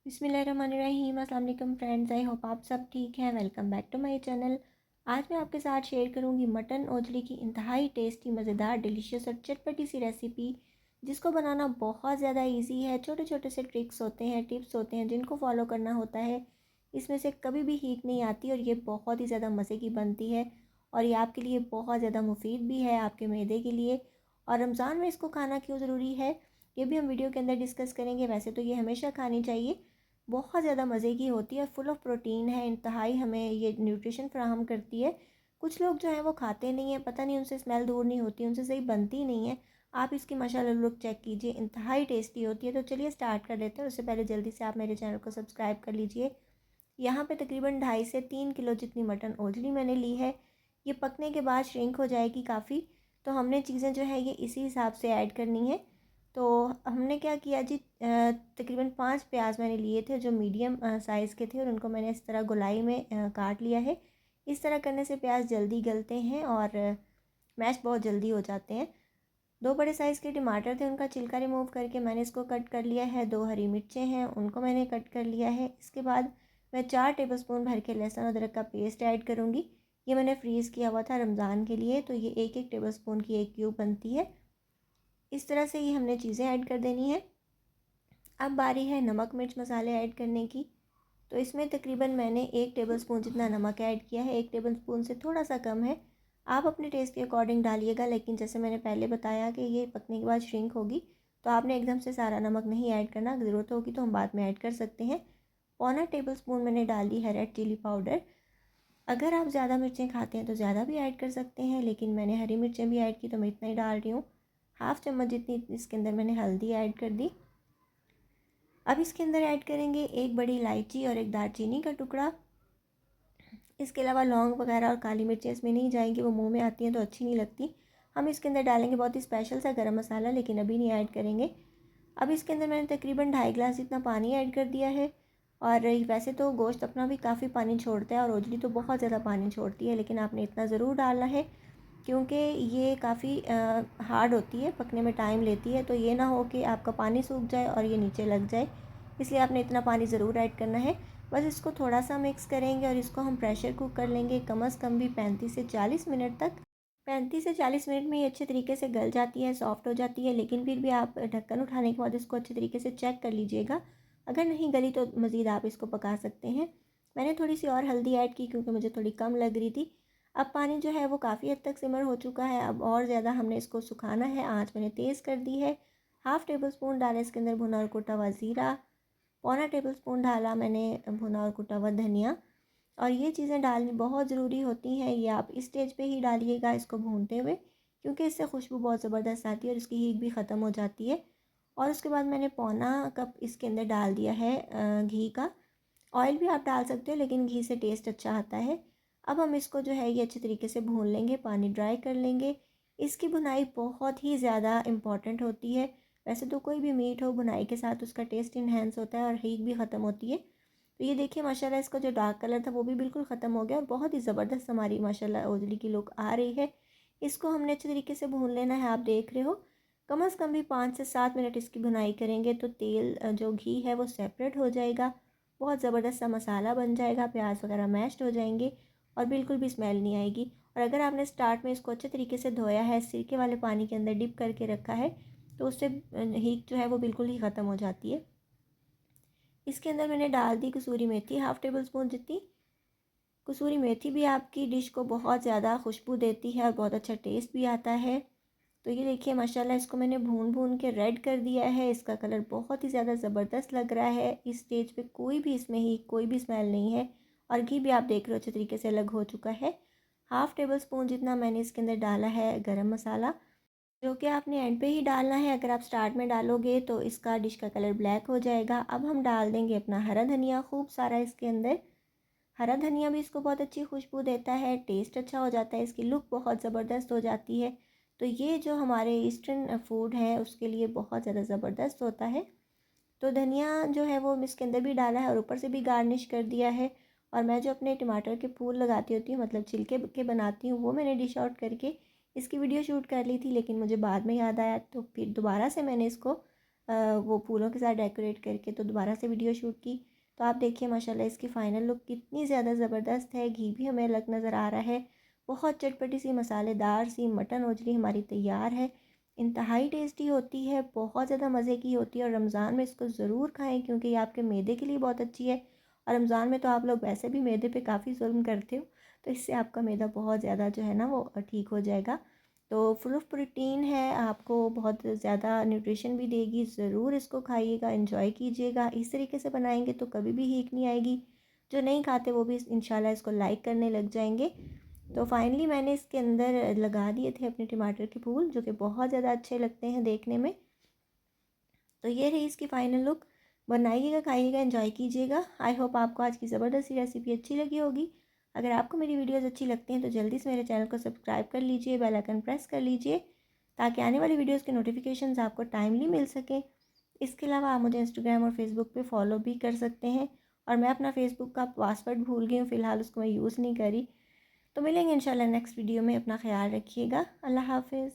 बिस्मिल्लाहिर्रहमानिर्रहीम। अस्सलाम वालेकुम फ्रेंड्स, आई होप आप सब ठीक हैं। Welcome back to my channel. आज मैं आपके साथ शेयर करूंगी मटन ओजली की इंतहाई टेस्टी, मज़ेदार, डिलीशियस और चटपटी सी रेसिपी, जिसको बनाना बहुत ज़्यादा इजी है। छोटे छोटे से ट्रिक्स होते हैं, टिप्स होते हैं, जिनको फॉलो करना होता है। इसमें से कभी भी हीक नहीं आती और ये बहुत ही ज़्यादा मज़े की बनती है। और ये आपके लिए बहुत ज़्यादा मुफीद भी है, आपके मैदे के लिए। और रमज़ान में इसको खाना क्यों ज़रूरी है, ये भी हम वीडियो के अंदर डिस्कस करेंगे। वैसे तो ये हमेशा खानी चाहिए, बहुत ज़्यादा मज़े की होती है, फुल ऑफ प्रोटीन है, इंतहाई हमें ये न्यूट्रिशन फ्राहम करती है। कुछ लोग जो हैं वो खाते नहीं हैं, पता नहीं उनसे स्मेल दूर नहीं होती, उनसे सही बनती नहीं है। आप इसकी माशाल्लाह लुक चेक कीजिए, इंतहाई टेस्टी होती है। तो चलिए स्टार्ट कर लेते हैं। उससे पहले जल्दी से आप मेरे चैनल को सब्सक्राइब कर लीजिए। यहाँ पे तकरीबन 2.5 से 3 किलो जितनी मटन ओजली मैंने ली है। ये पकने के बाद श्रिंक हो जाएगी काफ़ी, तो हमने चीज़ें जो है ये इसी हिसाब से ऐड करनी है। तो हमने क्या किया जी, तकरीबन 5 प्याज मैंने लिए थे जो मीडियम साइज़ के थे, और उनको मैंने इस तरह गोलाई में काट लिया है। इस तरह करने से प्याज जल्दी गलते हैं और मैश बहुत जल्दी हो जाते हैं। 2 बड़े साइज़ के टमाटर थे, उनका छिलका रिमूव करके मैंने इसको कट कर लिया है। 2 हरी मिर्चें हैं, उनको मैंने कट कर लिया है। इसके बाद मैं 4 टेबलस्पून भर के लहसुन अदरक का पेस्ट ऐड करूँगी। ये मैंने फ्रीज़ किया हुआ था रमज़ान के लिए, तो ये 1-1 टेबलस्पून की एक क्यूब बनती है। इस तरह से ये हमने चीज़ें ऐड कर देनी है। अब बारी है नमक मिर्च मसाले ऐड करने की। तो इसमें तकरीबन मैंने 1 टेबलस्पून जितना नमक ऐड किया है, 1 टेबलस्पून से थोड़ा सा कम है। आप अपने टेस्ट के अकॉर्डिंग डालिएगा, लेकिन जैसे मैंने पहले बताया कि ये पकने के बाद श्रिंक होगी, तो आपने एकदम से सारा नमक नहीं ऐड करना, ज़रूरत होगी तो हम बाद में ऐड कर सकते हैं। 1/4 टेबलस्पून मैंने डाली है रेड चिली पाउडर। अगर आप ज़्यादा मिर्चें खाते हैं तो ज़्यादा भी ऐड कर सकते हैं, लेकिन मैंने हरी मिर्चें भी ऐड की तो मैं इतना ही डाल रही हूँ। 1/2 चम्मच जितनी इसके अंदर मैंने हल्दी ऐड कर दी। अब इसके अंदर ऐड करेंगे 1 बड़ी इलायची और 1 दालचीनी का टुकड़ा। इसके अलावा लौंग वगैरह और काली मिर्चें इसमें नहीं जाएंगी, वो मुंह में आती हैं तो अच्छी नहीं लगती। हम इसके अंदर डालेंगे बहुत ही स्पेशल सा गरम मसाला, लेकिन अभी नहीं ऐड करेंगे। अब इसके अंदर मैंने तकरीबन 2.5 गिलास जितना पानी ऐड कर दिया है। और वैसे तो गोश्त अपना भी काफ़ी पानी छोड़ता है और ओजली तो बहुत ज़्यादा पानी छोड़ती है, लेकिन आपने इतना ज़रूर डालना है क्योंकि ये काफ़ी हार्ड होती है, पकने में टाइम लेती है। तो ये ना हो कि आपका पानी सूख जाए और ये नीचे लग जाए, इसलिए आपने इतना पानी ज़रूर ऐड करना है। बस इसको थोड़ा सा मिक्स करेंगे और इसको हम प्रेशर कुक कर लेंगे कम अज़ कम भी 35 से 40 मिनट तक। 35 से 40 मिनट में ये अच्छे तरीके से गल जाती है, सॉफ्ट हो जाती है। लेकिन फिर भी आप ढक्कन उठाने के बाद इसको अच्छे तरीके से चेक कर लीजिएगा, अगर नहीं गली तो मज़ीद आप इसको पका सकते हैं। मैंने थोड़ी सी और हल्दी ऐड की क्योंकि मुझे थोड़ी कम लग रही थी। अब पानी जो है वो काफ़ी हद तक सिमर हो चुका है। अब और ज़्यादा हमने इसको सुखाना है, आँच मैंने तेज़ कर दी है। 1/2 टेबलस्पून डाला इसके अंदर भुना और कुटा हुआ ज़ीरा। 1/4 टेबलस्पून डाला मैंने भुना और कुटा हुआ धनिया। और ये चीज़ें डालनी बहुत ज़रूरी होती हैं, ये आप इस स्टेज पे ही डालिएगा इसको भूनते हुए, क्योंकि इससे खुशबू बहुत ज़बरदस्त आती है और इसकी हीट भी ख़त्म हो जाती है। और उसके बाद मैंने पौना कप इसके अंदर डाल दिया है घी का। ऑयल भी आप डाल सकते हो, लेकिन घी से टेस्ट अच्छा आता है। अब हम इसको जो है ये अच्छे तरीके से भून लेंगे, पानी ड्राई कर लेंगे। इसकी भुनाई बहुत ही ज़्यादा इम्पॉर्टेंट होती है। वैसे तो कोई भी मीट हो, भुनाई के साथ उसका टेस्ट इन्हेंस होता है और हीट भी ख़त्म होती है। तो ये देखिए माशाल्लाह इसका जो डार्क कलर था वो भी बिल्कुल ख़त्म हो गया और बहुत ही ज़बरदस्त हमारी माशाल्लाह ओजली की लुक आ रही है। इसको हमने अच्छे तरीके से भून लेना है, आप देख रहे हो। कम अज़ कम भी 5 से 7 मिनट इसकी भुनाई करेंगे तो तेल जो घी है वो सेपरेट हो जाएगा, बहुत ज़बरदस्त सा मसाला बन जाएगा, प्याज वगैरह मैश्ड हो जाएंगे और बिल्कुल भी स्मेल नहीं आएगी। और अगर आपने स्टार्ट में इसको अच्छे तरीके से धोया है, सिरके वाले पानी के अंदर डिप करके रखा है, तो उससे हीट जो है वो बिल्कुल ही ख़त्म हो जाती है। इसके अंदर मैंने डाल दी कसूरी मेथी, 1/2 टेबलस्पून जितनी। कसूरी मेथी भी आपकी डिश को बहुत ज़्यादा खुशबू देती है और बहुत अच्छा टेस्ट भी आता है। तो ये देखिए माशाल्लाह इसको मैंने भून भून के रेड कर दिया है, इसका कलर बहुत ही ज़्यादा ज़बरदस्त लग रहा है। इस स्टेज पे कोई भी इसमें ही कोई भी स्मेल नहीं है और घी भी आप देख रहे हो अच्छे तरीके से अलग हो चुका है। 1/2 टेबलस्पून जितना मैंने इसके अंदर डाला है गरम मसाला, जो कि आपने एंड पे ही डालना है। अगर आप स्टार्ट में डालोगे तो इसका डिश का कलर ब्लैक हो जाएगा। अब हम डाल देंगे अपना हरा धनिया खूब सारा इसके अंदर। हरा धनिया भी इसको बहुत अच्छी खुशबू देता है, टेस्ट अच्छा हो जाता है, इसकी लुक बहुत ज़बरदस्त हो जाती है। तो ये जो हमारे ईस्टर्न फूड है उसके लिए बहुत ज़्यादा ज़बरदस्त होता है। तो धनिया जो है वो इसके अंदर भी डाला है और ऊपर से भी गार्निश कर दिया है। और मैं जो अपने टमाटर के फूल लगाती होती हूँ, मतलब छिलके के बनाती हूँ, वो मैंने डिश आउट करके इसकी वीडियो शूट कर ली थी, लेकिन मुझे बाद में याद आया तो फिर दोबारा से मैंने इसको वो फूलों के साथ डेकोरेट करके तो दोबारा से वीडियो शूट की। तो आप देखिए माशाल्लाह इसकी फ़ाइनल लुक कितनी ज़्यादा ज़बरदस्त है। घी भी हमें अलग नज़र आ रहा है। बहुत चटपटी सी मसालेदार सी मटन ओजरी हमारी तैयार है। इंतहाई टेस्टी होती है, बहुत ज़्यादा मज़े की होती है और रमज़ान में इसको ज़रूर खाएं क्योंकि ये आपके मैदे के लिए बहुत अच्छी है। और रमज़ान में तो आप लोग वैसे भी मैदे पे काफ़ी जुल्म करते हो, तो इससे आपका मैदा बहुत ज़्यादा जो है ना वो ठीक हो जाएगा। तो फुल ऑफ प्रोटीन है, आपको बहुत ज़्यादा न्यूट्रिशन भी देगी। ज़रूर इसको खाइएगा, एंजॉय कीजिएगा। इस तरीके से बनाएंगे तो कभी भी हीक नहीं आएगी। जो नहीं खाते वो भी इंशाल्लाह इसको लाइक करने लग जाएंगे। तो फाइनली मैंने इसके अंदर लगा दिए थे अपने टमाटर के फूल, जो कि बहुत ज़्यादा अच्छे लगते हैं देखने में। तो ये रही इसकी फ़ाइनल लुक। बनाइएगा, खाइएगा, एंजॉय कीजिएगा। आई होप आपको आज की ज़बरदस्त सी रेसिपी अच्छी लगी होगी। अगर आपको मेरी वीडियोस अच्छी लगती हैं तो जल्दी से मेरे चैनल को सब्सक्राइब कर लीजिए, बेल आइकन प्रेस कर लीजिए ताकि आने वाली वीडियोस के नोटिफिकेशंस आपको टाइमली मिल सकें। इसके अलावा आप मुझे इंस्टाग्राम और फेसबुक पे फॉलो भी कर सकते हैं। और मैं अपना फेसबुक का पासवर्ड भूल गई हूँ, फ़िलहाल उसको मैं यूज़ नहीं करी। तो मिलेंगे इंशाल्लाह नेक्स्ट वीडियो में। अपना ख्याल रखिएगा। अल्लाह हाफ़िज़।